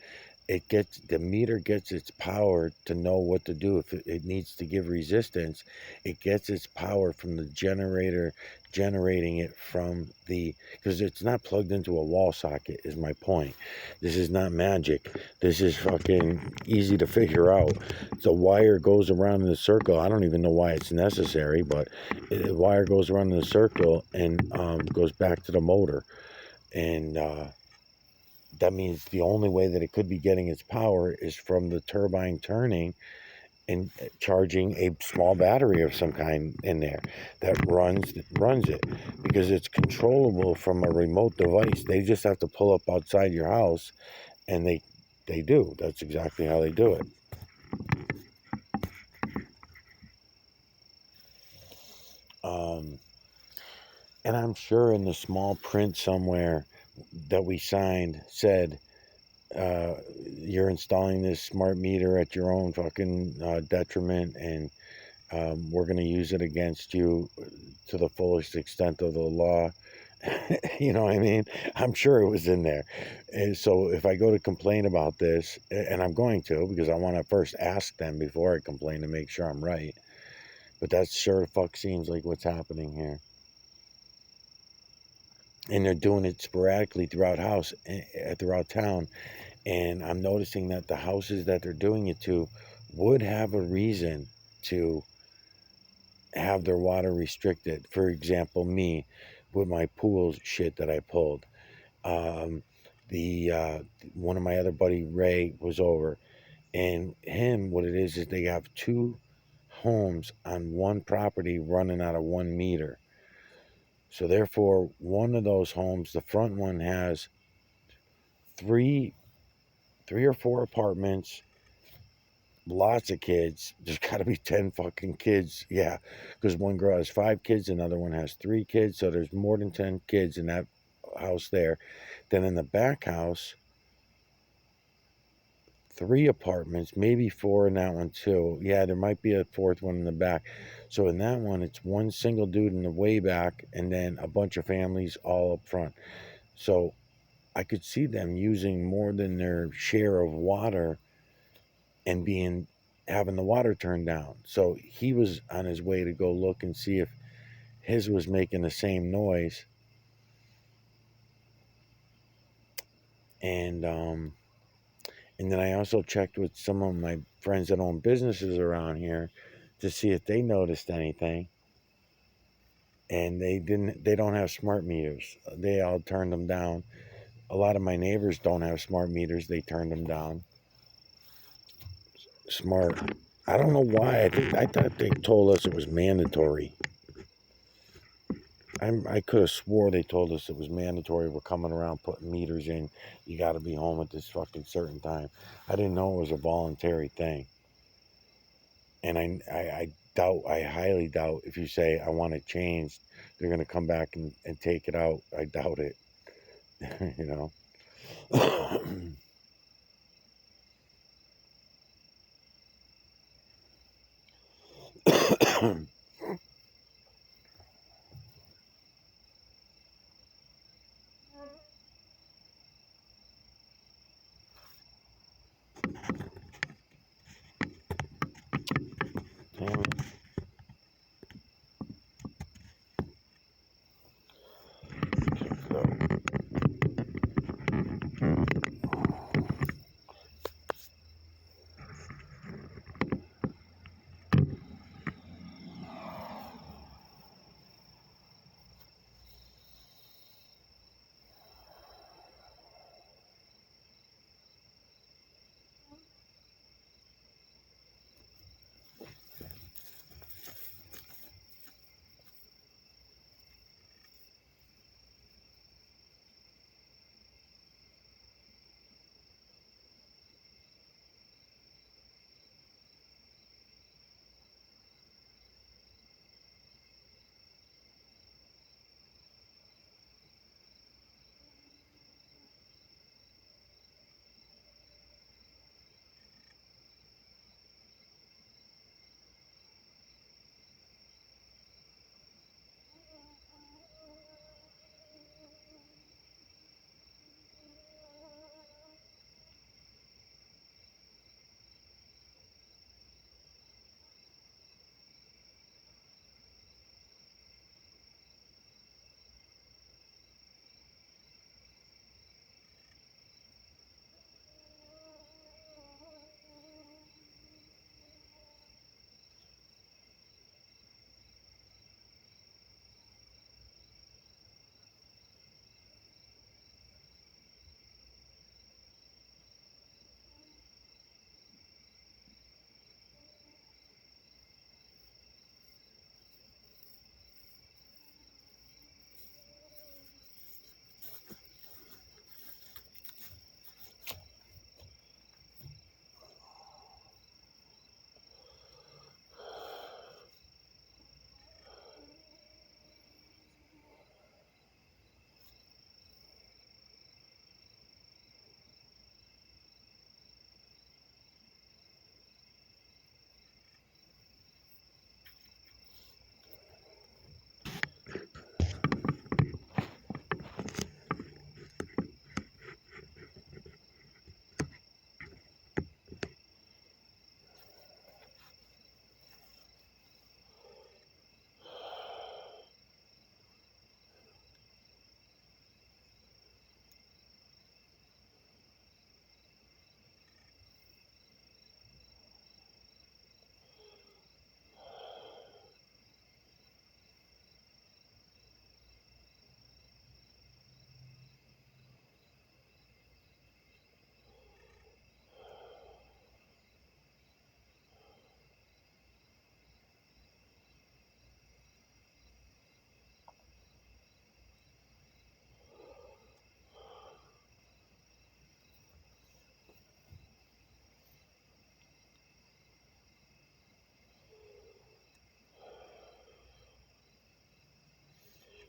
Speaker 1: The meter gets its power to know what to do. If it needs to give resistance, it gets its power from the generator generating it from because it's not plugged into a wall socket, is my point. This is not magic. This is fucking easy to figure out. The wire goes around in a circle. I don't even know why it's necessary, but the wire goes around in a circle and goes back to the motor. And that means the only way that it could be getting its power is from the turbine turning and charging a small battery of some kind in there that runs it, because it's controllable from a remote device. They just have to pull up outside your house, and they do. That's exactly how they do it. And I'm sure in the small print somewhere that we signed said, you're installing this smart meter at your own fucking detriment, and we're going to use it against you to the fullest extent of the law. You know what I mean? I'm sure it was in there. And so if I go to complain about this, and I'm going to, because I want to first ask them before I complain to make sure I'm right. But that sure the fuck seems like what's happening here. And they're doing it sporadically throughout town. And I'm noticing that the houses that they're doing it to would have a reason to have their water restricted. For example, me with my pool shit that I pulled. One of my other buddy, Ray, was over, and what it is they have two homes on one property running out of 1 meter. So therefore, one of those homes, the front one, has three or four apartments, lots of kids. There's got to be 10 fucking kids. Yeah, because one girl has 5 kids, another one has 3 kids. So there's more than 10 kids in that house there. Then in the back house, 3 apartments, maybe 4 in that one too. Yeah, there might be a 4th one in the back. So in that one, it's one single dude in the way back, and then a bunch of families all up front. So I could see them using more than their share of water and having the water turned down. So he was on his way to go look and see if his was making the same noise. And then I also checked with some of my friends that own businesses around here to see if they noticed anything. And they don't have smart meters. They all turned them down. A lot of my neighbors don't have smart meters. They turned them down. Smart. I don't know why. I thought they told us it was mandatory. I could have swore they told us it was mandatory. We're coming around putting meters in. You got to be home at this fucking certain time. I didn't know it was a voluntary thing. And I highly doubt if you say, I want it changed, they're going to come back and take it out. I doubt it, you know? Damn it.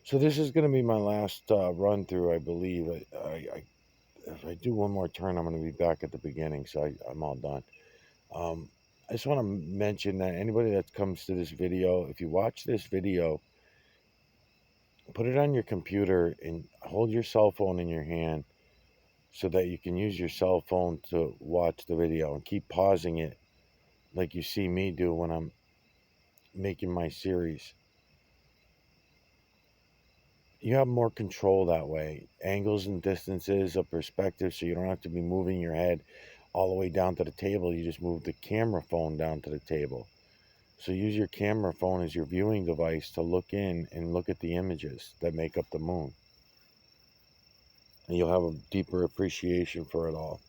Speaker 1: So this is going to be my last run through, I believe. If I do one more turn, I'm going to be back at the beginning, so I'm all done. Um, I just want to mention that anybody that comes to this video, if you watch this video, put it on your computer and hold your cell phone in your hand so that you can use your cell phone to watch the video, and keep pausing it like you see me do when I'm making my series. You have more control that way. Angles and distances of perspective, so you don't have to be moving your head all the way down to the table. You just move the camera phone down to the table. So use your camera phone as your viewing device to look in and look at the images that make up the moon. And you'll have a deeper appreciation for it all.